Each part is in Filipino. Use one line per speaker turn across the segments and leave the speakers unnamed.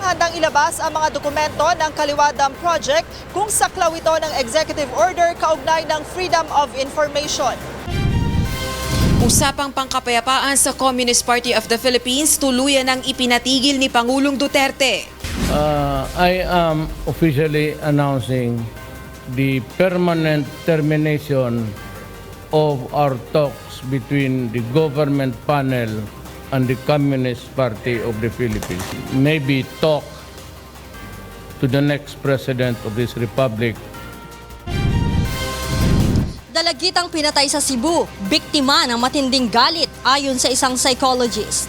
handang ilabas ang mga dokumento ng Kaliwa Dam Project kung saklaw ito ng executive order kaugnay ng Freedom of Information.
Usapang pangkapayapaan sa Communist Party of the Philippines, tuluyan ang ipinatigil ni Pangulong Duterte.
I am officially announcing the permanent termination of our talks between the government panel and the Communist Party of the Philippines. Maybe talk to the next president of this republic.
Dalagitang pinatay sa Cebu, biktima ng matinding galit ayon sa isang psychologist.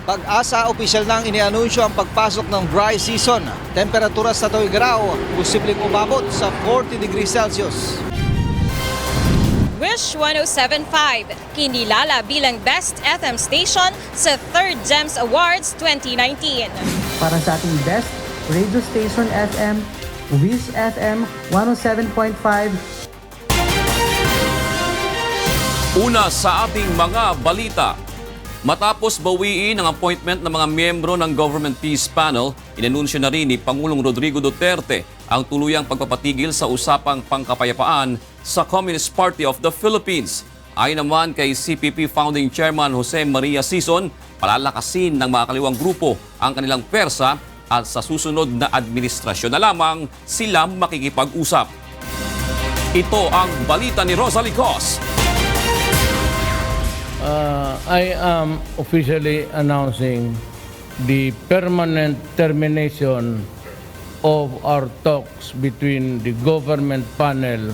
Pag-asa, opisyal nang inianunsyo ang pagpasok ng dry season. Temperatura sa Tuigaraw, posibleng umabot sa 40 degrees Celsius.
Wish 107.5, kinilala bilang Best FM Station sa 3rd GEMS Awards 2019.
Para sa ating Best Radio Station FM, Wish FM 107.5.
Una sa ating mga balita. Matapos bawiin ang appointment ng mga miyembro ng Government Peace Panel, inanunsyo na rin ni Pangulong Rodrigo Duterte ang tuluyang pagpapatigil sa usapang pangkapayapaan sa Communist Party of the Philippines. Ayon naman kay CPP Founding Chairman Jose Maria Sison, palalakasin ng mga kaliwang grupo ang kanilang pwersa at sa susunod na administrasyon na lamang sila makikipag-usap. Ito ang balita ni Rosalie Cos.
I am officially announcing the permanent termination of our talks between the government panel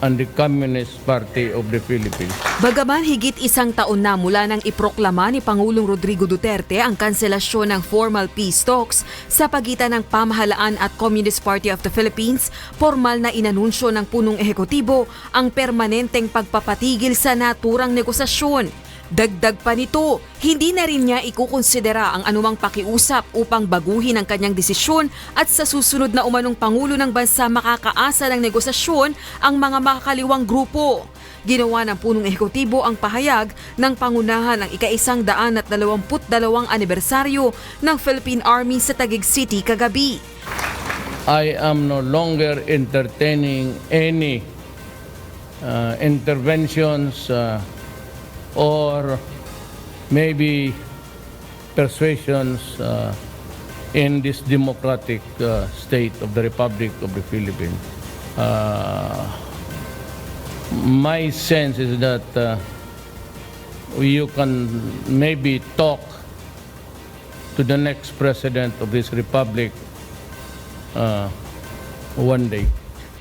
and the Communist Party of the Philippines.
Bagaman higit isang taon na mula nang iproklama ni Pangulong Rodrigo Duterte ang kanselasyon ng formal peace talks sa pagitan ng pamahalaan at Communist Party of the Philippines, formal na inanunsyo ng punong ehekutibo ang permanenteng pagpapatigil sa naturang negosasyon. Dagdag pa nito, hindi na rin niya ikukonsidera ang anumang pakiusap upang baguhin ang kanyang desisyon at sa susunod na umanong Pangulo ng bansa makakaasa ng negosasyon ang mga makakaliwang grupo. Ginawa ng punong ehekutibo ang pahayag ng pangunahan ng ika-122 anibersaryo ng Philippine Army sa Taguig City kagabi.
I am no longer entertaining any interventions or maybe persuasions in this democratic state of the Republic of the Philippines. My sense is that you can maybe talk to the next president of this republic one day.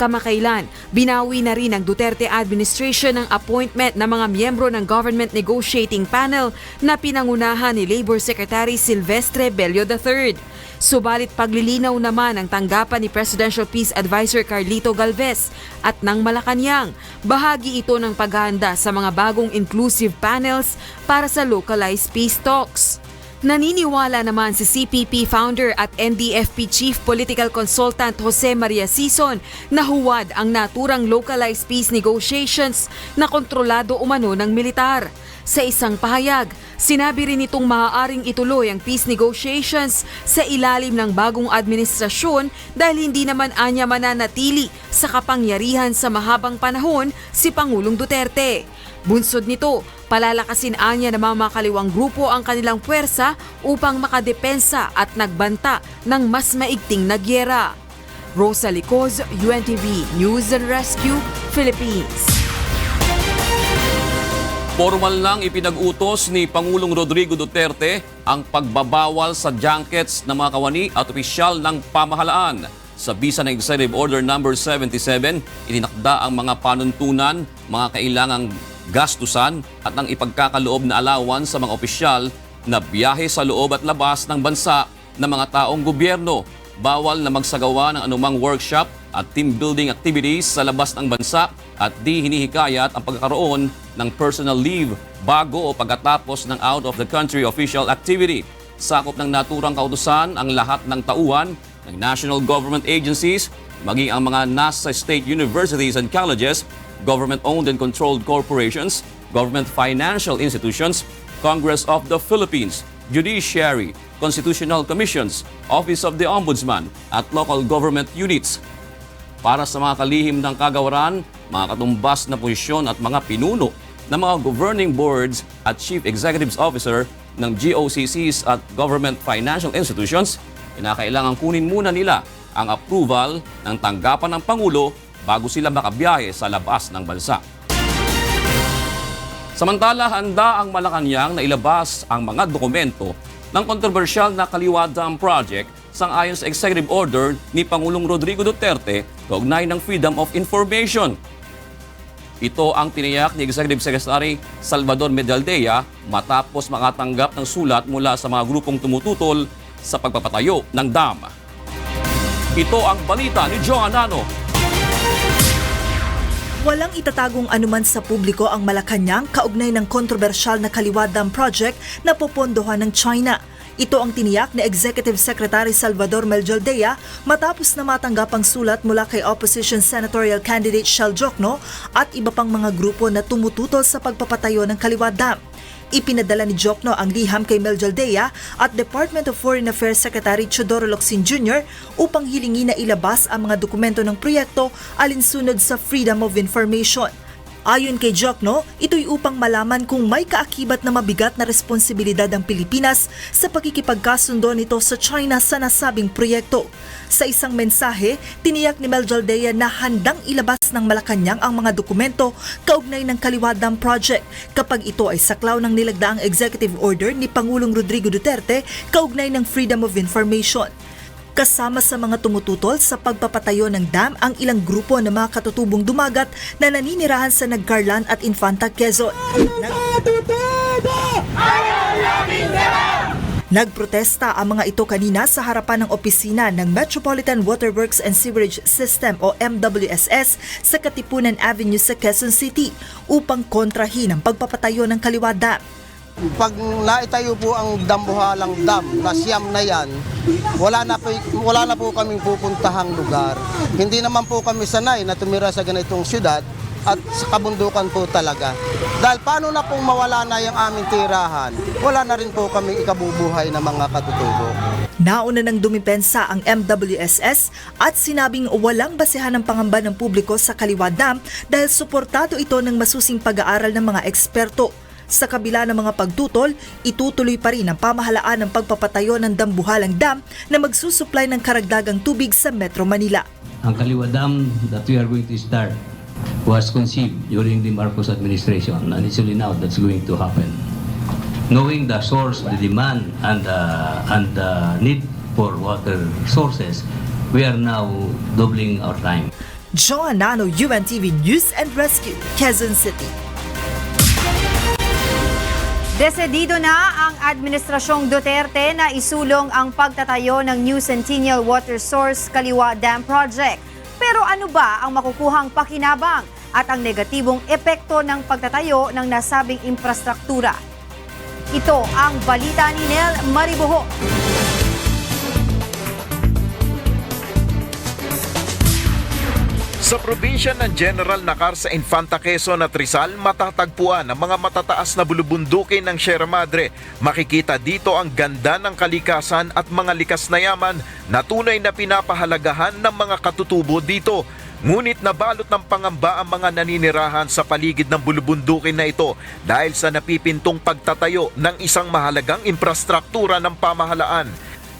Kamakailan, binawi na rin ng Duterte administration ang appointment ng mga miyembro ng Government Negotiating Panel na pinangunahan ni Labor Secretary Silvestre Bello III. Subalit paglilinaw naman ang tanggapan ni Presidential Peace Advisor Carlito Galvez at ng Malacanang, bahagi ito ng paghahanda sa mga bagong inclusive panels para sa localized peace talks. Naniniwala naman si CPP founder at NDFP Chief Political Consultant Jose Maria Sison na huwad ang naturang localized peace negotiations na kontrolado umano ng militar. Sa isang pahayag, sinabi rin itong maaaring ituloy ang peace negotiations sa ilalim ng bagong administrasyon dahil hindi naman anya mananatili sa kapangyarihan sa mahabang panahon si Pangulong Duterte. Bunsod nito, palalakasin anya ng mga makaliwang grupo ang kanilang puwersa upang makadepensa at nagbanta ng mas maigting na gyera. Rosalie Cos, UNTV News and Rescue, Philippines.
Formal lang ipinag-utos ni Pangulong Rodrigo Duterte ang pagbabawal sa junkets ng mga kawani at opisyal ng pamahalaan. Sa bisa ng Executive Order No. 77, itinakda ang mga panuntunan, mga kailangang gastusan at ang ipagkakaloob na allowance sa mga opisyal na biyahe sa loob at labas ng bansa ng mga taong gobyerno. Bawal na magsagawa ng anumang workshop at team building activities sa labas ng bansa at di hinihikayat ang pagkakaroon ng personal leave bago o pagkatapos ng out-of-the-country official activity. Sakop ng naturang kautusan ang lahat ng tauhan ng national government agencies, maging ang mga nasa state universities and colleges, government-owned and controlled corporations, government financial institutions, Congress of the Philippines, Judiciary, Constitutional Commissions, Office of the Ombudsman at local government units. Para sa mga kalihim ng kagawaran, mga katumbas na posisyon at mga pinuno ng mga governing boards at chief executives officer ng GOCCs at government financial institutions, kinakailangan kunin muna nila ang approval ng tanggapan ng Pangulo bago sila makabiyahe sa labas ng bansa. Samantala, handa ang Malacanang na ilabas ang mga dokumento ng kontrobersyal na Kaliwa Dam Project sang-ayon sa executive order ni Pangulong Rodrigo Duterte kaugnay ng Freedom of Information. Ito ang tiniyak ni Executive Secretary Salvador Medialdea matapos makatanggap ng sulat mula sa mga grupong tumututol sa pagpapatayo ng dam. Ito ang balita ni Joan Nano.
Walang itatagong anuman sa publiko ang Malacanang kaugnay ng kontrobersyal na Kaliwa Dam Project na popondohan ng China. Ito ang tiniyak ni Executive Secretary Salvador Medialdea matapos na matanggap ang sulat mula kay Opposition Senatorial Candidate Shell Jokno at iba pang mga grupo na tumututol sa pagpapatayo ng Kaliwa Dam. Ipinadala ni Jokno ang liham kay Medialdea at Department of Foreign Affairs Secretary Teodoro Locsin Jr. upang hilingin na ilabas ang mga dokumento ng proyekto alinsunod sa Freedom of Information. Ayon kay Jokno, ito'y upang malaman kung may kaakibat na mabigat na responsibilidad ang Pilipinas sa pakikipagkasundo nito sa China sa nasabing proyekto. Sa isang mensahe, tiniyak ni Medialdea na handang ilabas ng Malacanang ang mga dokumento kaugnay ng Kaliwa Dam Project kapag ito ay saklaw ng nilagdaang executive order ni Pangulong Rodrigo Duterte kaugnay ng Freedom of Information. Kasama sa mga tumututol sa pagpapatayo ng dam ang ilang grupo ng mga katutubong dumagat na naninirahan sa Nagcarlan at Infanta, Quezon. Nagprotesta ang mga ito kanina sa harapan ng opisina ng Metropolitan Water Works and Sewerage System o MWSS sa Katipunan Avenue sa Quezon City upang kontrahin ang pagpapatayo ng Kaliwa Dam.
Pag naitayo po ang Dambuhalang Dam na siyam na yan, wala na po kaming pupuntahang lugar. Hindi naman po kami sanay na tumira sa ganitong syudad at sa kabundukan po talaga. Dahil paano na pong mawala na yung aming tirahan, wala na rin po kaming ikabubuhay na mga katutubo.
Nauna nang dumipensa ang MWSS at sinabing walang basehan ng pangamba ng publiko sa Kaliwa Dam dahil suportado ito ng masusing pag-aaral ng mga eksperto. Sa kabila ng mga pagtutol, itutuloy pa rin ang pamahalaan ng pagpapatayo ng Dambuhalang Dam na magsusupply ng karagdagang tubig sa Metro Manila.
Ang Kaliwa Dam that we are going to start was conceived during the Marcos administration, and it's only now that's going to happen. Knowing the source, the demand, and the need for water sources, we are now doubling our time.
Joan Nano, UNTV News and Rescue, Quezon City.
Desidido na ang Administrasyong Duterte na isulong ang pagtatayo ng New Centennial Water Source Kaliwa Dam Project. Pero ano ba ang makukuhang pakinabang at ang negatibong epekto ng pagtatayo ng nasabing infrastruktura? Ito ang balita ni Nel Mariboho.
Sa probinsya ng General Nakar sa Infanta, Quezon at Rizal, matatagpuan ang mga matataas na bulubundukin ng Sierra Madre. Makikita dito ang ganda ng kalikasan at mga likas na yaman na tunay na pinapahalagahan ng mga katutubo dito. Ngunit nabalot ng pangamba ang mga naninirahan sa paligid ng bulubundukin na ito dahil sa napipintong pagtatayo ng isang mahalagang infrastruktura ng pamahalaan.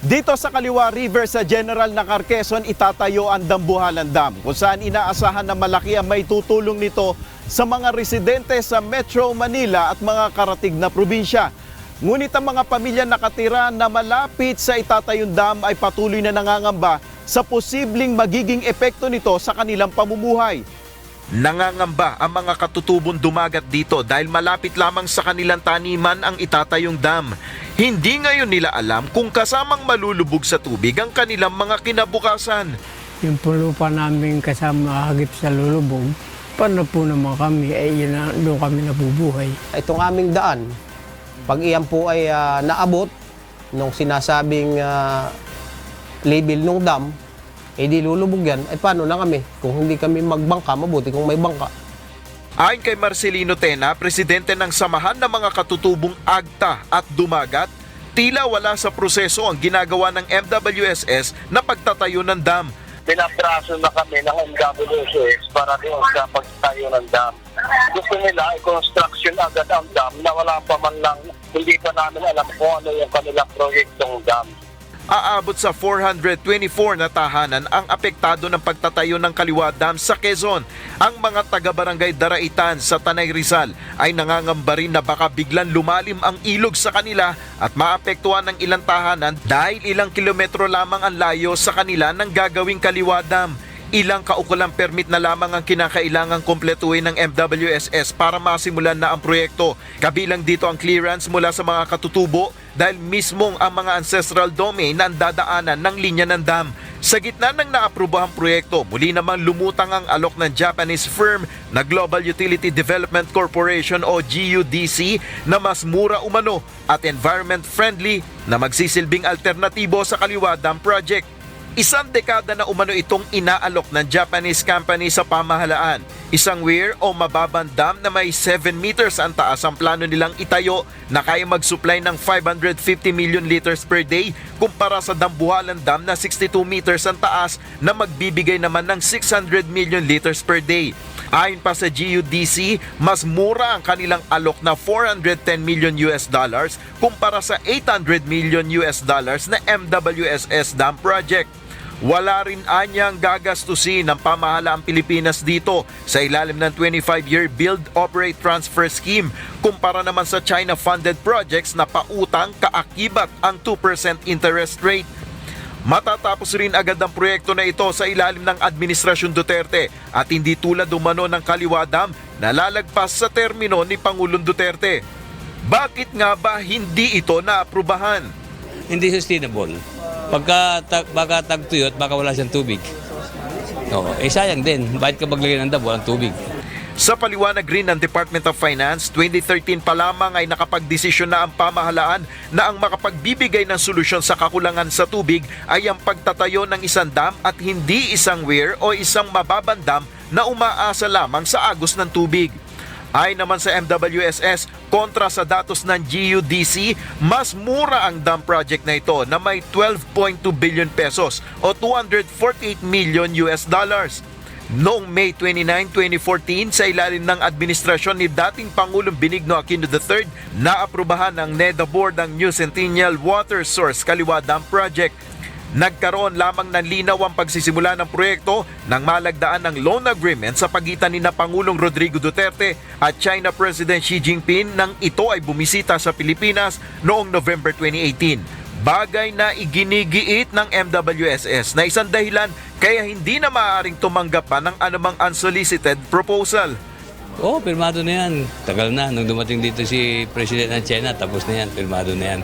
Dito sa Kaliwa River sa General Nakar, Quezon, itatayo ang Dambuhalang Dam kung saan inaasahan na malaki ang may tutulong nito sa mga residente sa Metro Manila at mga karatig na probinsya. Ngunit ang mga pamilya nakatira na malapit sa itatayong dam ay patuloy na nangangamba sa posibleng magiging epekto nito sa kanilang pamumuhay.
Nangangamba ang mga katutubong dumagat dito dahil malapit lamang sa kanilang taniman ang itatayong dam. Hindi ngayon nila alam kung kasamang malulubog sa tubig ang kanilang mga kinabukasan.
Yung lupa namin kasama hagip sa lulubog, paano po naman kami, yun na, doon kami nabubuhay.
Itong aming daan, pag iyan po ay naabot nung sinasabing level ng dam, di lulubog yan, paano na kami? Kung hindi kami magbangka, mabuti kung may bangka.
Ayon kay Marcelino Tena, presidente ng Samahan ng mga Katutubong Agta at Dumagat, Tila wala sa proseso ang ginagawa ng MWSS na pagtatayo ng dam.
Pinatraso na kami ng MWSS para doon sa pagtayo ng dam. Gusto nila i-construction agad ang dam na wala pa man lang, hindi pa namin alam kung ano yung kanilang proyektong dam.
Aabot sa 424 na tahanan ang apektado ng pagtatayo ng Kaliwa Dam sa Quezon. Ang mga taga-barangay Daraitan sa Tanay Rizal ay nangangamba rin na baka biglang lumalim ang ilog sa kanila at maapektuhan ng ilang tahanan dahil ilang kilometro lamang ang layo sa kanila ng gagawing Kaliwa Dam. Ilang kaukulang permit na lamang ang kinakailangang kumpletuhin ng MWSS para masimulan na ang proyekto. Kabilang dito ang clearance mula sa mga katutubo dahil mismong ang mga ancestral domain na ang dadaanan ng linya ng dam. Sa gitna ng naaprubahang proyekto, muli namang lumutang ang alok ng Japanese firm na Global Utility Development Corporation o GUDC na mas mura umano at environment friendly na magsisilbing alternatibo sa Kaliwa Dam Project. Isang dekada na umano itong inaalok ng Japanese company sa pamahalaan. Isang weir o mababang dam na may 7 meters ang taas ang plano nilang itayo na kaya mag-supply ng 550 million liters per day kumpara sa Dambuhalan Dam na 62 meters ang taas na magbibigay naman ng 600 million liters per day. Ayon pa sa GUDC, mas mura ang kanilang alok na $410 million kumpara sa $800 million na MWSS Dam Project. Wala rin anyang gagastusin ng pamahalaang Pilipinas dito sa ilalim ng 25-year Build, Operate, Transfer Scheme kumpara naman sa China-funded projects na pautang kaakibat ang 2% interest rate. Matatapos rin agad ang proyekto na ito sa ilalim ng Administrasyon Duterte at hindi tulad umano ng Kaliwa Dam na lalagpas sa termino ni Pangulong Duterte. Bakit nga ba hindi ito naaprubahan?
Hindi sustainable. Baka tagtuyot, baka wala siyang tubig. Sayang din. Bakit ka maglagay ng dam, walang tubig?
Sa paliwanag rin ng Department of Finance, 2013 pa lamang ay nakapagdesisyon na ang pamahalaan na ang makapagbibigay ng solusyon sa kakulangan sa tubig ay ang pagtatayo ng isang dam at hindi isang weir o isang mababang dam na umaasa lamang sa agos ng tubig. Ayon naman sa MWSS, kontra sa datos ng GUDC, mas mura ang dam project na ito na may 12.2 billion pesos o $248 million. Noong May 29, 2014, sa ilalim ng administrasyon ni dating Pangulong Benigno Aquino III, naaprubahan ng NEDA Board ang New Centennial Water Source Kaliwa Dam Project. Nagkaroon lamang ng linaw ang pagsisimula ng proyekto nang malagdaan ng loan agreement sa pagitan ni Pangulong Rodrigo Duterte at China President Xi Jinping nang ito ay bumisita sa Pilipinas noong November 2018. Bagay na iginigiit ng MWSS na isang dahilan kaya hindi na maaaring tumanggap pa ng anumang unsolicited proposal.
Pirmado na yan. Tagal na. Nung dumating dito si President ng China, tapos na yan. Pirmado na yan.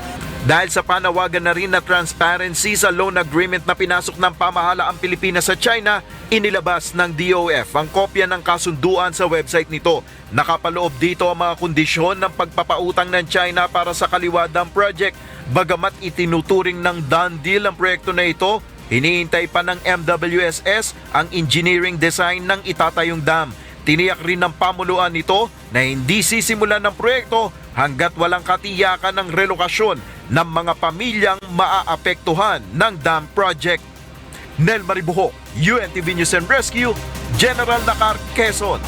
Dahil sa panawagan na rin na transparency sa loan agreement na pinasok ng pamahalaang Pilipinas sa China, inilabas ng DOF ang kopya ng kasunduan sa website nito. Nakapaloob dito ang mga kondisyon ng pagpapautang ng China para sa Kaliwa Dam Project. Bagamat itinuturing ng done deal ang proyekto na ito, hinihintay pa ng MWSS ang engineering design ng itatayong dam. Tiniyak rin ng pamuluan nito na hindi sisimulan ng proyekto hanggat walang katiyakan ng relokasyon ng mga pamilyang maaapektuhan ng dam project. Nel Maribuho, UNTV News and Rescue, General Nakar, Quezon.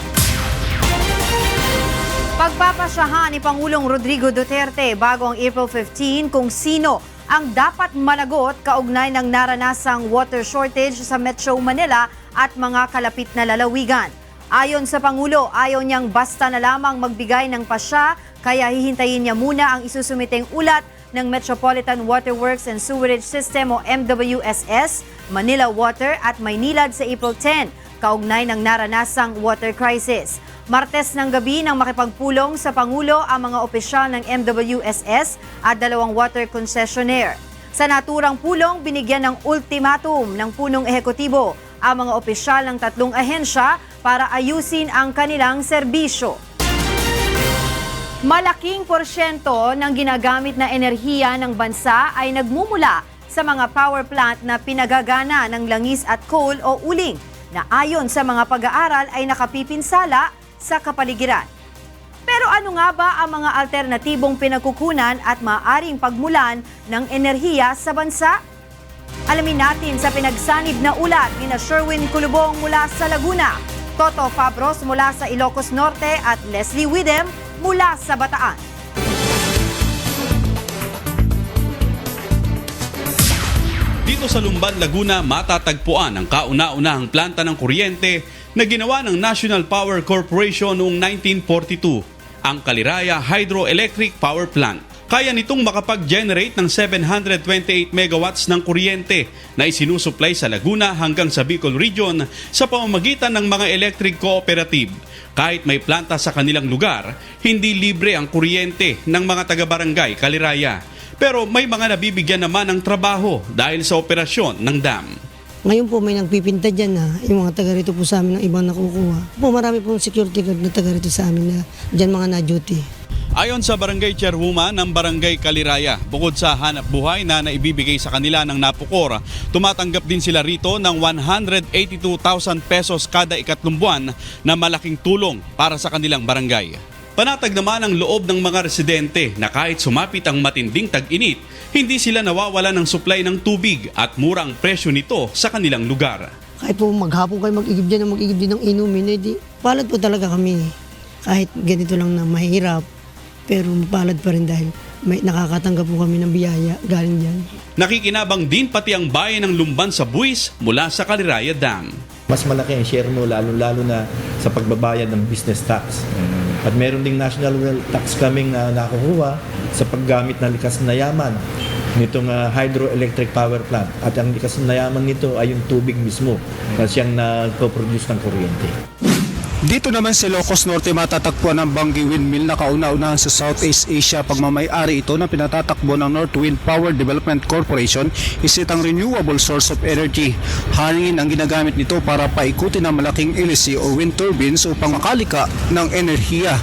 Pagpapasyahan ni Pangulong Rodrigo Duterte bago ang April 15 kung sino ang dapat managot kaugnay ng naranasang water shortage sa Metro Manila at mga kalapit na lalawigan. Ayon sa Pangulo, ayaw niyang basta na lamang magbigay ng pasya, kaya hihintayin niya muna ang isusumiteng ulat ng Metropolitan Water Works and Sewerage System o MWSS, Manila Water at Maynilad sa April 10, kaugnay ng naranasang water crisis. Martes ng gabi nang makipagpulong sa Pangulo ang mga opisyal ng MWSS at dalawang water concessionaire. Sa naturang pulong, binigyan ng ultimatum ng punong ehekutibo ang mga opisyal ng tatlong ahensya para ayusin ang kanilang serbisyo. Malaking porsyento ng ginagamit na enerhiya ng bansa ay nagmumula sa mga power plant na pinagagana ng langis at coal o uling na ayon sa mga pag-aaral ay nakapipinsala sa kapaligiran. Pero ano nga ba ang mga alternatibong pinagkukunan at maaaring pagmulan ng enerhiya sa bansa? Alamin natin sa pinagsanib na ulat ni Sherwin Kulubong mula sa Laguna, Toto Fabros mula sa Ilocos Norte at Leslie Widem mula sa Bataan.
Dito sa Lumban, Laguna, matatagpuan ang kauna-unahang planta ng kuryente na ginawa ng National Power Corporation noong 1942, ang Caliraya Hydroelectric Power Plant. Kaya nitong makapag-generate ng 728 megawatts ng kuryente na isinusupply sa Laguna hanggang sa Bicol Region sa pamamagitan ng mga electric cooperative. Kahit may planta sa kanilang lugar, hindi libre ang kuryente ng mga taga-barangay Caliraya. Pero may mga nabibigyan naman ng trabaho dahil sa operasyon ng dam.
Ngayon po may nagpipinta dyan na yung mga taga rito po sa amin ng ibang nakukuha. Po marami pong security guard na taga rito sa amin na dyan mga na-duty.
Ayon sa barangay chairwoman ng barangay Caliraya, bukod sa hanap buhay na naibibigay sa kanila ng Napukor, tumatanggap din sila rito ng 182,000 pesos kada ikatlong buwan na malaking tulong para sa kanilang barangay. Panatag naman ang loob ng mga residente na kahit sumapit ang matinding tag-init, hindi sila nawawala ng supply ng tubig at mura ang presyo nito sa kanilang lugar.
Kahit po maghapon kayo mag-igib dyan ng inumin, edi palad po talaga kami. Kahit ganito lang na mahirap, pero palad pa rin dahil may nakakatanggap po kami ng biyaya galing dyan.
Nakikinabang din pati ang bayan ng Lumban sa buwis mula sa Caliraya Dam.
Mas malaki ang share mo lalo na sa pagbabayad ng business tax. At meron ding national wealth tax kaming nakukuha sa paggamit ng likas na yaman nitong hydroelectric power plant. At ang likas na yaman nito ay yung tubig mismo na siyang nagpo-produce ng kuryente.
Dito naman sa Ilocos Norte matatagpuan ang Bangi Windmill na kauna-unahan sa Southeast Asia. Pagmamay-ari ito na pinatatakbo ng North Wind Power Development Corporation, isitang renewable source of energy. Hangin ang ginagamit nito para paikutin ang malaking LSC o wind turbines upang makalika ng enerhiya.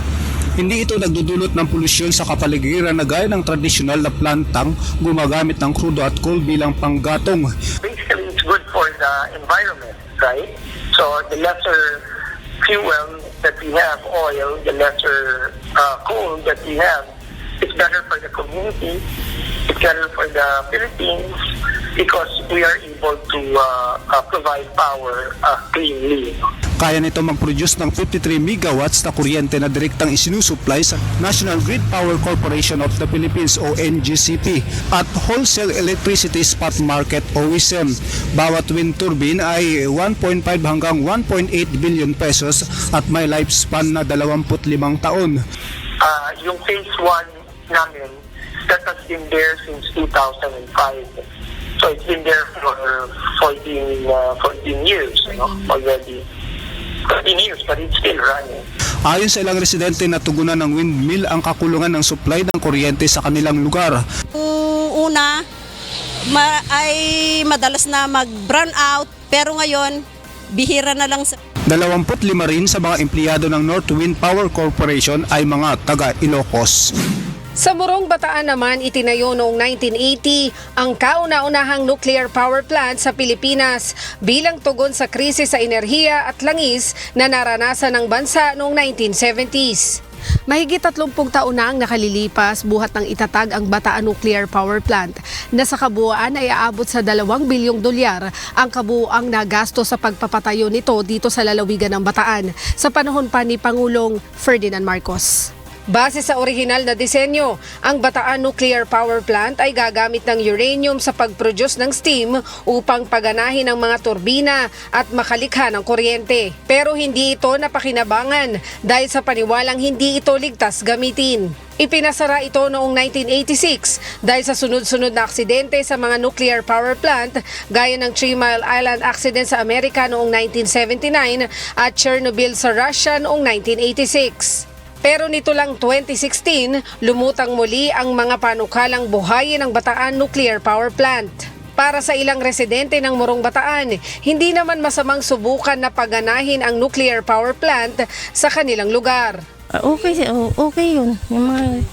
Hindi ito nagdudulot ng polusyon sa kapaligiran na gaya ng tradisyonal na plantang gumagamit ng crudo at coal bilang panggatong.
Basically, it's good for the environment, right? So the lesser fuel that we have, oil, the lesser coal that we have, it's better for the community, it's better for the Philippines because we are able to provide power cleanly.
Kaya nito mag-produce ng 53 megawatts na kuryente na direktang isinusupply sa National Grid Power Corporation of the Philippines o NGCP at Wholesale Electricity Spot Market o WISM. Bawat wind turbine ay 1.5 hanggang 1.8 billion pesos at may lifespan na 25 taon.
Yung phase 1 namin, that has been there since 2005. So it's been there for 14 years already. 13 years, but it's still running.
Ayon sa ilang residente na tugunan ng windmill ang kakulungan ng supply ng kuryente sa kanilang lugar.
Una, ay madalas na mag-brown out, pero ngayon, bihira na lang sa...
25 rin sa mga empleyado ng North Wind Power Corporation ay mga taga Ilocos.
Sa Morong Bataan naman, itinayo noong 1980 ang kauna-unahang nuclear power plant sa Pilipinas bilang tugon sa krisis sa enerhiya at langis na naranasan ng bansa noong 1970s. Mahigit 30 taon na ang nakalilipas buhat ng itatag ang Bataan Nuclear Power Plant na sa kabuuan ay aabot sa 2 bilyong dolyar ang kabuuang nagasto sa pagpapatayo nito dito sa lalawigan ng Bataan sa panahon pa ni Pangulong Ferdinand Marcos. Base sa orihinal na disenyo, ang Bataan Nuclear Power Plant ay gagamit ng uranium sa pag-produce ng steam upang paganahin ang mga turbina at makalikha ng kuryente. Pero hindi ito napakinabangan dahil sa paniwalang hindi ito ligtas gamitin. Ipinasara ito noong 1986 dahil sa sunod-sunod na aksidente sa mga nuclear power plant gaya ng 3 Mile Island accident sa Amerika noong 1979 at Chernobyl sa Russia noong 1986. Pero nito lang 2016, lumutang muli ang mga panukalang buhayin ng Bataan Nuclear Power Plant. Para sa ilang residente ng Morong Bataan, hindi naman masamang subukan na paganahin ang nuclear power plant sa kanilang lugar.
Okay yun. Yung mga,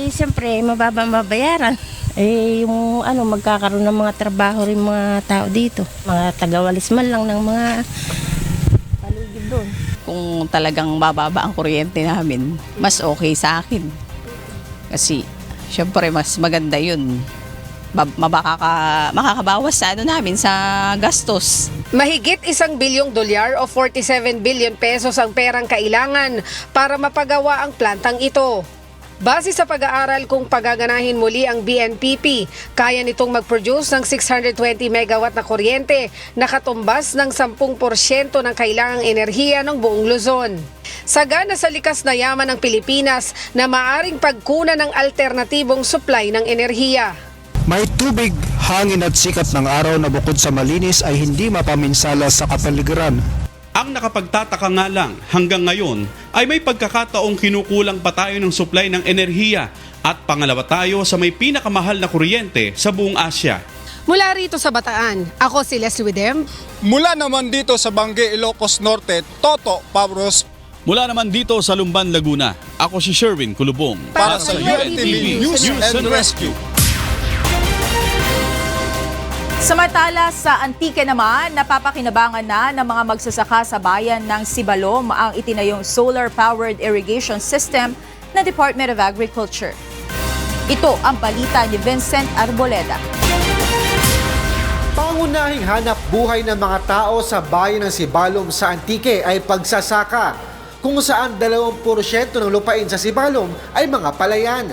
siyempre, mababa mabayaran. Yung magkakaroon ng mga trabaho rin mga tao dito. Mga tagawalis man lang ng mga paligid doon.
kung talagang mababa ang kuryente namin, mas okay sa akin. Kasi, syempre, mas maganda yun. Makakabawas sa namin sa gastos.
Mahigit $1 billion o 47 billion pesos ang perang kailangan para mapagawa ang plantang ito. Base sa pag-aaral kung pagaganahin muli ang BNPP, kaya nitong mag-produce ng 620 megawatt na kuryente, nakatumbas ng 10% ng kailangang enerhiya ng buong Luzon. Sagana sa likas na yaman ng Pilipinas na maaring pagkunan ng alternatibong supply ng enerhiya.
May tubig, hangin at sikat ng araw na bukod sa malinis ay hindi mapaminsala sa kapaligiran.
Ang nakapagtataka nga lang hanggang ngayon ay may pagkakataong kinukulang pa tayo ng supply ng enerhiya at pangalawa tayo sa may pinakamahal na kuryente sa buong Asya.
Mula rito sa Bataan, ako si Leslie Widem.
Mula naman dito sa Bangi, Ilocos Norte, Toto Pabros.
Mula naman dito sa Lumban, Laguna, ako si Sherwin Kulubong.
Para sa UNTV News and Rescue.
Samantala sa Antique naman, napapakinabangan na ng mga magsasaka sa bayan ng Sibalom ang itinayong solar-powered irrigation system ng Department of Agriculture. Ito ang balita ni Vincent Arboleda.
Pangunahing hanap buhay ng mga tao sa bayan ng Sibalom sa Antique ay pagsasaka, kung saan 20% ng lupain sa Sibalom ay mga palayan.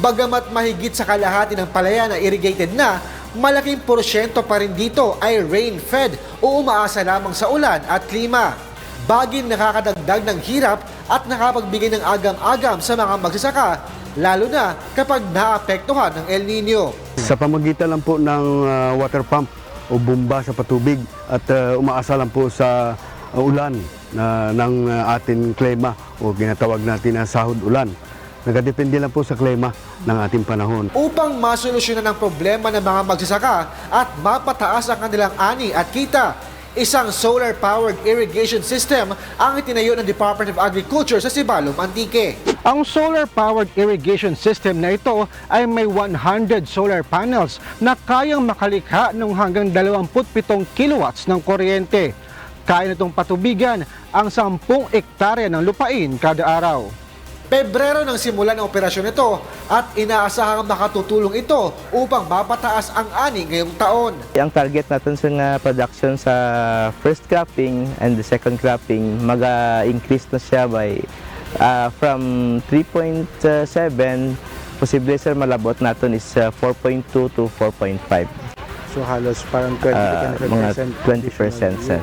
Bagamat mahigit sa kalahati ng palayan na irrigated na, malaking porsyento pa rin dito ay rain-fed o umaasa lamang sa ulan at klima. Baging nakakadagdag ng hirap at nakapagbigay ng agam-agam sa mga magsasaka, lalo na kapag naapektuhan ng El Nino.
Sa pamagitan lang po ng water pump o bumba sa patubig at umaasa lang po sa ulan ng ating klima o ginatawag natin na sahod ulan. Nagadepende lang po sa klima ng ating panahon.
Upang masolusyonan ang problema ng mga magsasaka at mapataas ang kanilang ani at kita, isang solar-powered irrigation system ang itinayo ng Department of Agriculture sa Sibalom, Antique.
Ang solar-powered irrigation system na ito ay may 100 solar panels na kayang makalikha ng hanggang 27 kilowatts ng kuryente. Kaya nitong patubigan ang 10 ektarya ng lupain kada araw.
Pebrero nang simulan ang operasyon nito at inaasahang makatutulong ito upang mapataas ang ani ngayong taon.
Ang target natin sa production sa first cropping and the second cropping, mag-increase na siya by from 3.7, posible sir malabot natin is 4.2 to 4.5.
So halos parang 20%
mga 20% sir.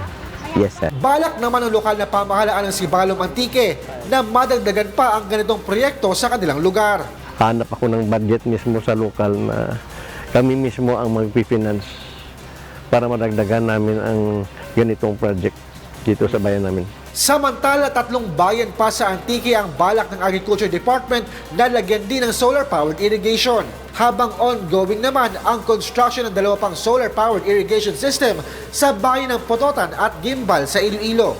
Yes, sir.
Balak naman ng lokal na pamahalaan ng Sibalom, Antique na madagdagan pa ang ganitong proyekto sa kanilang lugar.
Hanap ako ng budget mismo sa lokal na kami mismo ang magpifinance para madagdagan namin ang ganitong project dito sa bayan namin.
Samantala, 3 bayan pa sa Antique ang balak ng Agriculture Department na lagyan din ng solar-powered irrigation. Habang ongoing naman ang construction ng 2 pang solar-powered irrigation system sa bayan ng Pototan at Gimbal sa Iloilo.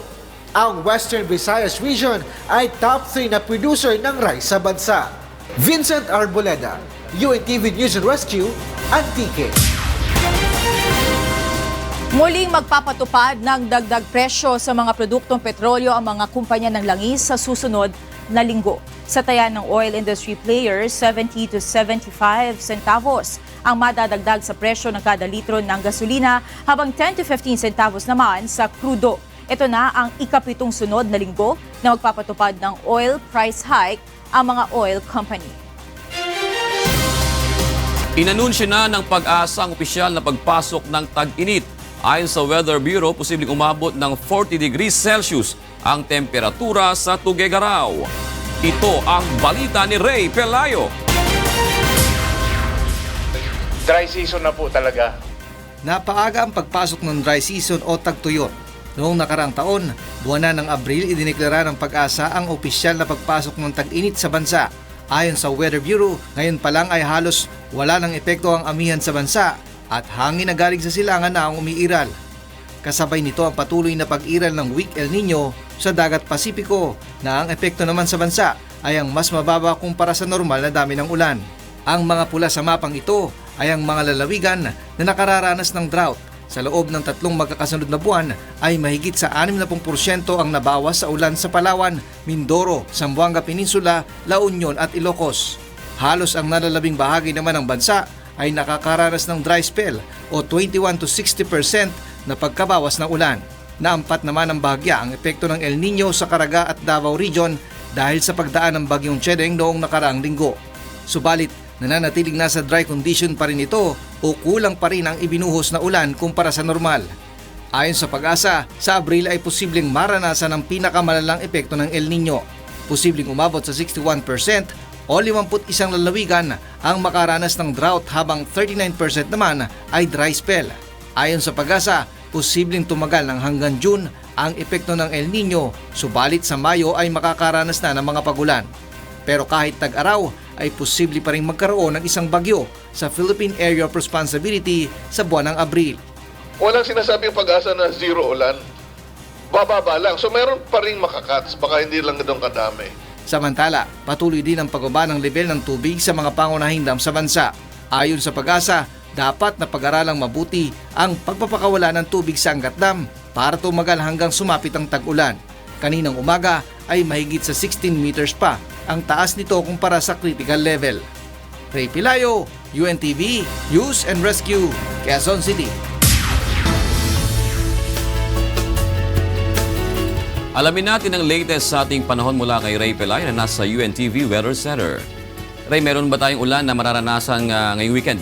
Ang Western Visayas region ay top 3 na producer ng rice sa bansa. Vincent Arboleda, UNTV News and Rescue, Antique.
Muling magpapatupad ng dagdag presyo sa mga produktong petrolyo ang mga kumpanya ng langis sa susunod na linggo. Sa taya ng oil industry players, 70 to 75 centavos ang madadagdag sa presyo ng kada litro ng gasolina, habang 10 to 15 centavos naman sa krudo. Ito na ang ikapitong sunod na linggo na magpapatupad ng oil price hike ang mga oil company.
Inanunsyo na ng Pag-asa ang opisyal na pagpasok ng tag-init. Ayon sa Weather Bureau, posibleng umabot ng 40 degrees Celsius ang temperatura sa Tuguegarao. Ito ang balita ni Ray Pelayo.
Dry season na po talaga.
Napaaga ang pagpasok ng dry season o tagtuyot. Noong nakarang taon, buwan na ng Abril, idineklara ng Pag-asa ang opisyal na pagpasok ng tag-init sa bansa. Ayon sa Weather Bureau, ngayon pa lang ay halos wala ng epekto ang amihan sa bansa at hangin na galing sa silangan na ang umiiral. Kasabay nito ang patuloy na pag-iral ng Weak El Nino sa dagat Pasipiko na ang epekto naman sa bansa ay ang mas mababa kumpara sa normal na dami ng ulan. Ang mga pula sa mapang ito ay ang mga lalawigan na nakararanas ng drought Sa loob ng 3 magkakasunod na buwan ay mahigit sa 60% ang nabawas sa ulan sa Palawan, Mindoro, Zamboanga Peninsula, La Union at Ilocos. Halos ang nalalabing bahagi naman ng bansa ay nakakaranas ng dry spell o 21 to 60% na pagkabawas ng ulan. Naampat naman ng bahagya ang epekto ng El Nino sa Caraga at Davao Region dahil sa pagdaan ng bagyong Chedeng noong nakaraang linggo. Subalit, nananatiling nasa dry condition pa rin ito o kulang pa rin ang ibinuhos na ulan kumpara sa normal. Ayon sa Pag-asa, sa Abril ay posibleng maranasan ang pinakamalalang epekto ng El Nino. Posibleng umabot sa 61% o 51 lalawigan ang makaranas ng drought habang 39% naman ay dry spell. Ayon sa Pag-asa, posibleng tumagal ng hanggang June ang epekto ng El Nino, subalit sa Mayo ay makakaranas na ng mga pagulan. Pero kahit tag-araw, ay posible pa rin magkaroon ng isang bagyo sa Philippine Area of Responsibility sa buwan ng Abril.
Walang sinasabing Pag-asa na zero ulan. Bababa lang. So meron pa rin makakats, baka hindi lang ganun kadami.
Samantala, patuloy din ang pagbaba ng level ng tubig sa mga pangunahing dam sa bansa. Ayon sa Pag-asa, dapat na pag-aralang mabuti ang pagpapakawala ng tubig sa Angat Dam para tumagal hanggang sumapit ang tag-ulan. Kaninang umaga ay mahigit sa 16 meters pa ang taas nito kumpara sa critical level. Ray Pilayo, UNTV, News and Rescue, Quezon City.
Alamin natin ang latest sa ating panahon mula kay Ray Pelay na nasa UNTV Weather Center. Ray, meron ba tayong ulan na mararanasan ngayong weekend?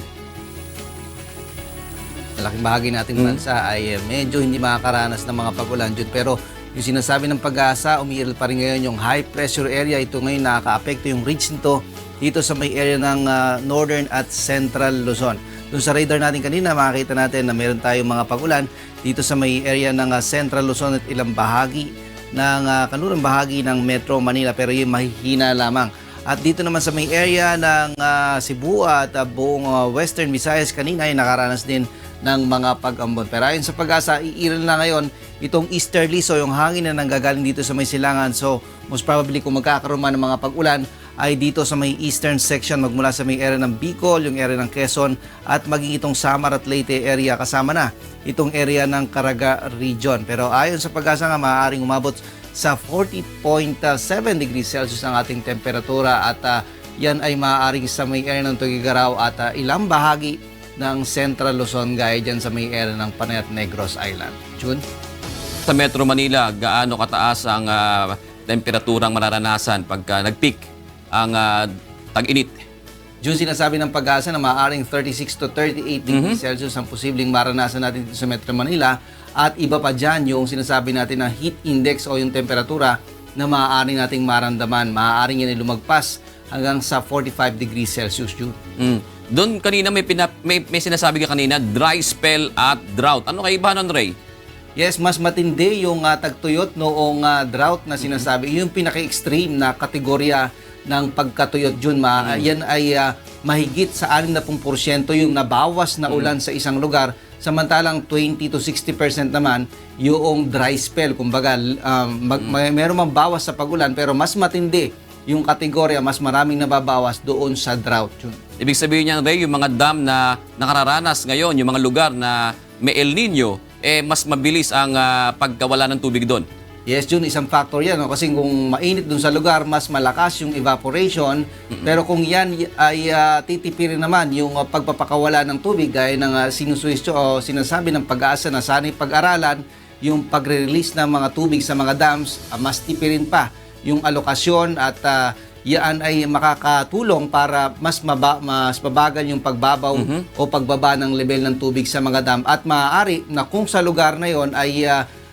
Malaking bahagi nating bansa ay medyo hindi makakaranas ng mga pag-ulan, Jude, pero yung sinasabi ng Pag-asa, umiiral pa rin ngayon yung high pressure area. Ito ngayon nakaka-apekto yung ridge nito dito sa may area ng northern at central Luzon. Doon sa radar natin kanina, makikita natin na meron tayong mga pag-ulan dito sa may area ng central Luzon at ilang bahagi ng kanurang bahagi ng Metro Manila, pero yung mahihina lamang. At dito naman sa may area ng Cebu at buong Western Visayas kanina ay nakaranas din ng mga pag-ambon. Pero ayon sa Pag-asa, iiral na ngayon itong easterly, so yung hangin na nanggagaling dito sa may silangan. So most probably kung magkakaroon man ng mga pag-ulan ay dito sa may eastern section magmula sa may area ng Bicol, yung area ng Quezon at maging itong Samar at Leyte area, kasama na itong area ng Caraga region. Pero ayon sa Pag-asa nga, maaaring umabot sa 40.7 degrees Celsius ang ating temperatura at yan ay maaaring sa may area ng Tuguegarao at ilang bahagi ng Central Luzon gaya dyan sa may area ng Panay at Negros Island. June?
Sa Metro Manila, gaano kataas ang temperaturang mararanasan pagka nag-peak ang tag-init?
June, sinasabi ng Pag-asa na maaaring 36 to 38 degrees Celsius ang posibleng maranasan natin dito sa Metro Manila. At iba pa dyan yung sinasabi natin na heat index o yung temperatura na maaari nating maramdaman. Maaaring yan ay lumagpas hanggang sa 45 degrees Celsius, June.
Doon kanina may sinasabi ka kanina, dry spell at drought. Ano kaibahan nun, Ray?
Yes, mas matindi yung tagtuyot noong drought na sinasabi. Yung pinaka-extreme na kategorya ng pagkatuyot, June. Yan ay mahigit sa 60% yung nabawas na ulan sa isang lugar. Samantalang 20 to 60% naman yung dry spell. Kumbaga, mayroon mang bawas sa pag-ulan pero mas matindi yung kategorya, mas maraming nababawas doon sa drought.
Ibig sabihin niyan, Ray, yung mga dam na nakararanas ngayon, yung mga lugar na may El Nino, mas mabilis ang pagkawala ng tubig doon.
Yes, June, isang factor yan. No? Kasi kung mainit doon sa lugar, mas malakas yung evaporation. Pero kung yan ay titipirin naman yung pagpapakawala ng tubig, gaya ng sinusuwestyo o sinasabi ng Pag-asa na sana'y pag-aralan, yung pagre-release ng mga tubig sa mga dams, mas tipirin pa yung alokasyon at yan ay makakatulong para mas mabagal yung pagbabaw o pagbaba ng level ng tubig sa mga dam. At maaari na kung sa lugar na yon ay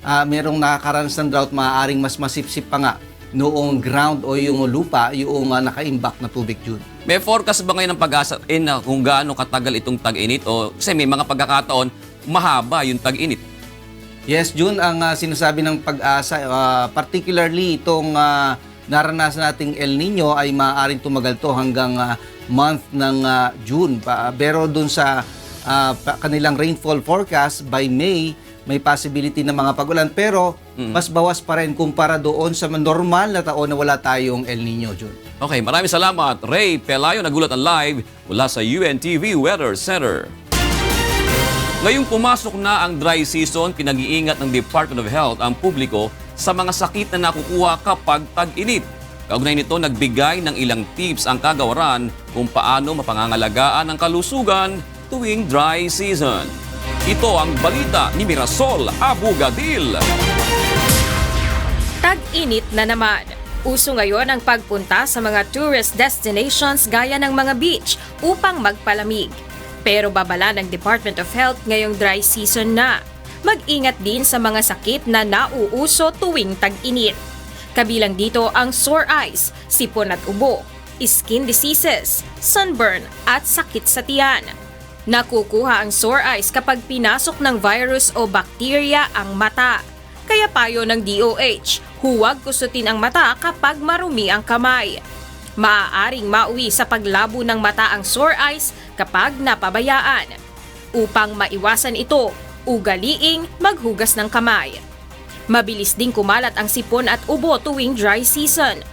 merong nakakaranas ng drought, maaaring mas masipsip pa nga noong ground o yung lupa, yung nakaimbak na tubig, June.
May forecast ba ngayon ng Pag-asa kung gaano katagal itong tag-init? O kasi may mga pagkakataon, mahaba yung tag-init.
Yes, June, ang sinasabi ng Pag-asa, particularly itong naranasan nating El Nino ay maaaring tumagal to hanggang month ng June. Pero dun sa kanilang rainfall forecast, by May, may possibility ng mga pag-ulan. Pero mas bawas pa rin kumpara doon sa normal na taon na wala tayong El Nino, June.
Okay, maraming salamat. Ray Pelayo, nagulat ang live mula sa UNTV Weather Center. Ngayong pumasok na ang dry season, pinag-iingat ng Department of Health ang publiko sa mga sakit na nakukuha kapag tag-init. Kaugnay nito, nagbigay ng ilang tips ang kagawaran kung paano mapangangalagaan ang kalusugan tuwing dry season. Ito ang balita ni Mirasol Abugadil.
Tag-init na naman. Uso ngayon ang pagpunta sa mga tourist destinations gaya ng mga beach upang magpalamig. Pero babala ng Department of Health ngayong dry season na. Mag-ingat din sa mga sakit na nauuso tuwing tag-init. Kabilang dito ang sore eyes, sipon at ubo, skin diseases, sunburn at sakit sa tiyan. Nakukuha ang sore eyes kapag pinasok ng virus o bakterya ang mata. Kaya payo ng DOH, huwag kusutin ang mata kapag marumi ang kamay. Maaaring mauwi sa paglabo ng mata ang sore eyes kapag napabayaan. Upang maiwasan ito, ugaliing maghugas ng kamay. Mabilis ding kumalat ang sipon at ubo tuwing dry season.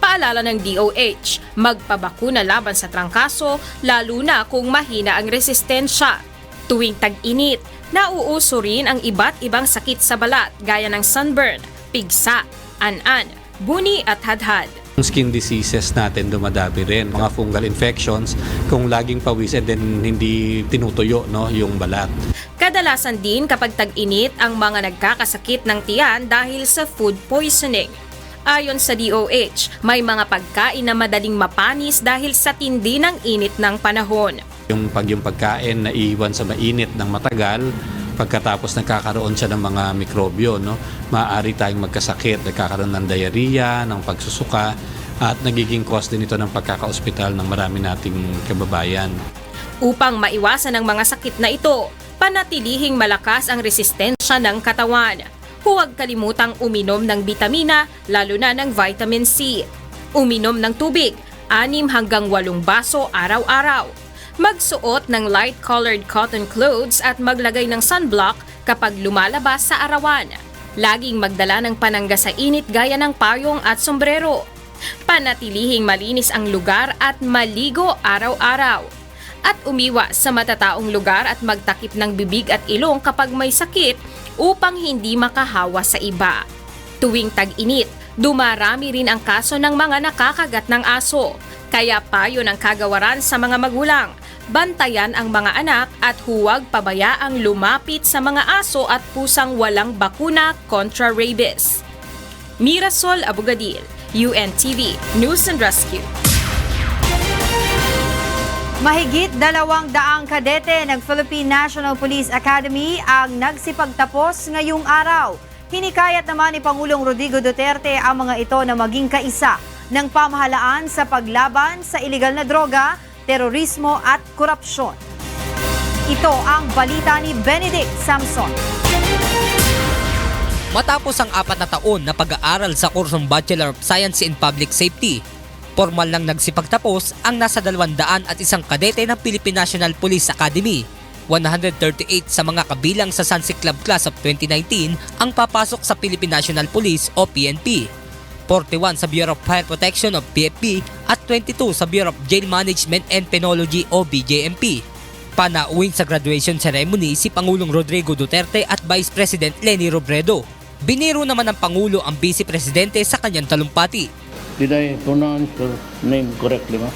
Paalala ng DOH, magpabakuna laban sa trangkaso lalo na kung mahina ang resistensya. Tuwing tag-init, nauuso rin ang iba't ibang sakit sa balat gaya ng sunburn, pigsa, an-an, buni at hadhad.
Skin diseases natin dumadami rin, mga fungal infections kung laging pawis and then hindi tinutuyo yung balat.
Kadalasan din kapag tag-init ang mga nagkakasakit ng tiyan dahil sa food poisoning. Ayon sa DOH, may mga pagkain na madaling mapanis dahil sa tindi ng init ng panahon.
Yung pagkain na iiwan sa mainit ng matagal, pagkatapos nagkakaroon siya ng mga mikrobyo, maaari tayong magkasakit, nagkakaroon ng diarrhea, ng pagsusuka, at nagiging cause din ito ng pagkaka-ospital ng marami nating kababayan.
Upang maiwasan ang mga sakit na ito, panatilihing malakas ang resistensya ng katawan. Huwag kalimutang uminom ng bitamina, lalo na ng vitamin C. Uminom ng tubig, 6 hanggang 8 baso araw-araw. Magsuot ng light-colored cotton clothes at maglagay ng sunblock kapag lumalabas sa arawan. Laging magdala ng panangga sa init gaya ng payong at sombrero. Panatilihing malinis ang lugar at maligo araw-araw. At umiwas sa matataong lugar at magtakip ng bibig at ilong kapag may sakit upang hindi makahawa sa iba. Tuwing tag-init, dumarami rin ang kaso ng mga nakakagat ng aso. Kaya payo ng kagawaran sa mga magulang, bantayan ang mga anak at huwag pabayaang lumapit sa mga aso at pusang walang bakuna kontra rabies. Mirasol Abugadil, UNTV News and Rescue.
Mahigit 200 kadete ng Philippine National Police Academy ang nagsipagtapos ngayong araw. Hinikayat naman ni Pangulong Rodrigo Duterte ang mga ito na maging kaisa ng pamahalaan sa paglaban sa iligal na droga, terorismo at korupsyon. Ito ang balita ni Benedict Samson.
Matapos ang 4 na taon na pag-aaral sa kursong Bachelor of Science in Public Safety, formal lang nagsipagtapos ang nasa 201 kadete ng Philippine National Police Academy. 138 sa mga kabilang sa Sunset Club Class of 2019 ang papasok sa Philippine National Police o PNP. 41 sa Bureau of Fire Protection o BFP at 22 sa Bureau of Jail Management and Penology o BJMP. Panauwing sa graduation ceremony si Pangulong Rodrigo Duterte at Vice President Leni Robredo. Biniro naman ng Pangulo ang Vice Presidente sa kanyang talumpati.
Did I pronounce your name correctly, ma?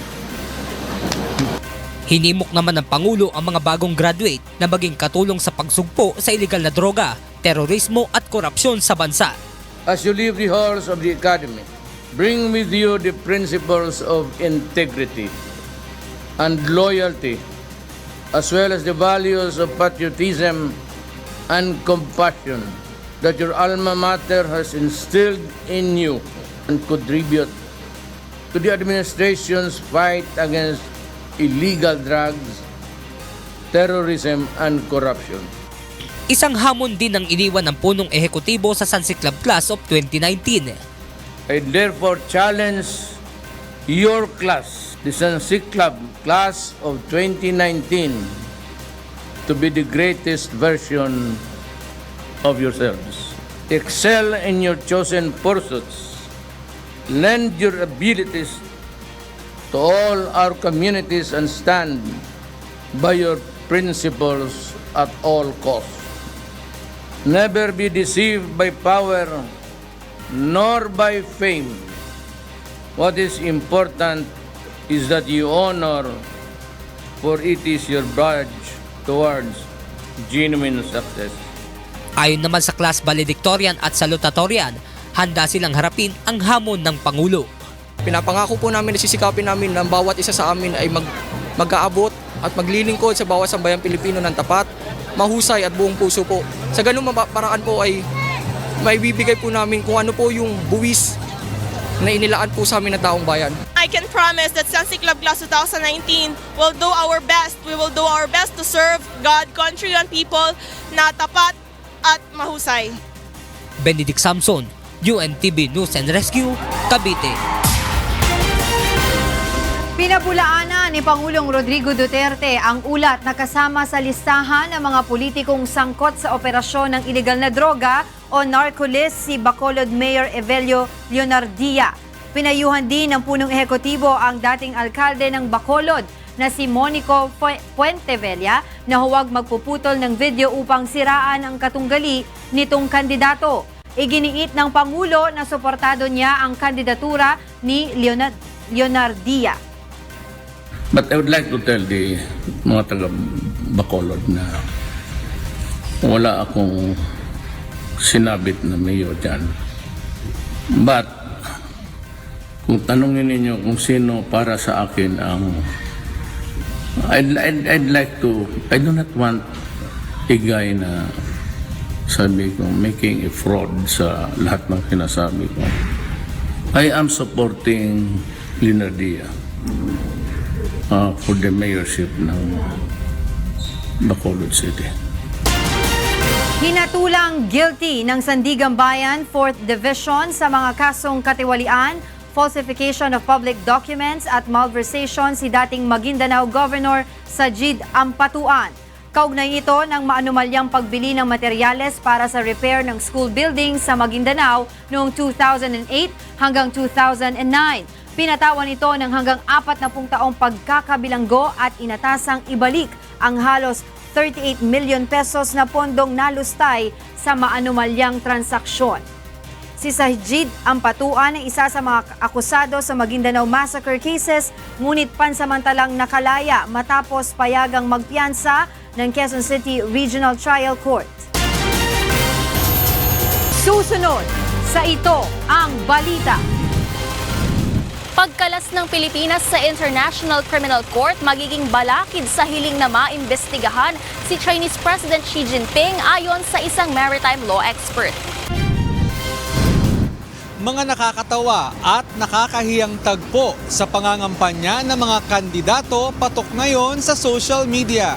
Hinimok naman ng Pangulo ang mga bagong graduate na maging katulong sa pagsugpo sa iligal na droga, terorismo at korupsyon sa bansa.
As you leave the halls of the academy, bring with you the principles of integrity and loyalty, as well as the values of patriotism and compassion that your alma mater has instilled in you and contribute to the administration's fight against illegal drugs, terrorism, and corruption.
Isang hamon din ang iniwan ng punong ehekutibo sa Sunset Club Class of 2019.
I therefore challenge your class, the Sunset Club Class of 2019, to be the greatest version of yourselves. Excel in your chosen pursuits. Lend your abilities to all our communities and stand by your principles at all costs. Never be deceived by power nor by fame. What is important is that you honor, for it is your badge towards genuine success.
Ayon naman sa class valedictorian at salutatorian, handa silang harapin ang hamon ng Pangulo.
Pinapangako po namin na sisikapin namin na bawat isa sa amin ay mag-aabot at maglilingkod sa bawat sambayang Pilipino ng tapat, mahusay at buong puso po. Sa ganung paraan po ay may bibigay po namin kung ano po yung buwis na inilaan po sa amin ng taong bayan.
I can promise that Sensi Club Class 2019 will do our best. We will do our best to serve God, country, and people na tapat at mahusay.
Benedict Samson, UNTV News and Rescue, Cavite.
Pinabulaanan ni Pangulong Rodrigo Duterte ang ulat na kasama sa listahan ng mga politikong sangkot sa operasyon ng ilegal na droga o narco-list si Bacolod Mayor Evelio Leonardia. Pinayuhan din ng punong ehekutibo ang dating alkalde ng Bacolod na si Monico Puentevella na huwag magpuputol ng video upang siraan ang katunggali nitong kandidato. Iginiit ng Pangulo na suportado niya ang kandidatura ni Leonardia.
But I would like to tell the mga taga Bacolod na wala akong sinabit na mayor dyan. But kung tanungin ninyo kung sino para sa akin ang I'd like to, I do not want a guy na sabi ko making a fraud sa lahat ng sinasabi ko. I am supporting Leonardia for the mayorship ng Bacolod City.
Hinatulang guilty ng Sandigan Bayan 4th Division sa mga kasong katiwalian, falsification of public documents at malversation si dating Maguindanao Governor Sajid Ampatuan. Kaugnay ito ng maanumalyang pagbili ng materyales para sa repair ng school building sa Maguindanao noong 2008 hanggang 2009. Pinatawan ito ng hanggang 40 taong pagkakabilanggo at inatasang ibalik ang halos 38 million pesos na pondong nalustay sa maanumalyang transaksyon. Si Sajid Ampatuan ay isa sa mga akusado sa Maguindanao Massacre cases, ngunit pansamantalang nakalaya matapos payagang magpiyansa ng Quezon City Regional Trial Court. Susunod sa Ito ang Balita.
Pagkalas ng Pilipinas sa International Criminal Court, magiging balakid sa hiling na maimbestigahan si Chinese President Xi Jinping ayon sa isang maritime law expert.
Mga nakakatawa at nakakahiyang tagpo sa pangangampanya ng mga kandidato patok ngayon sa social media.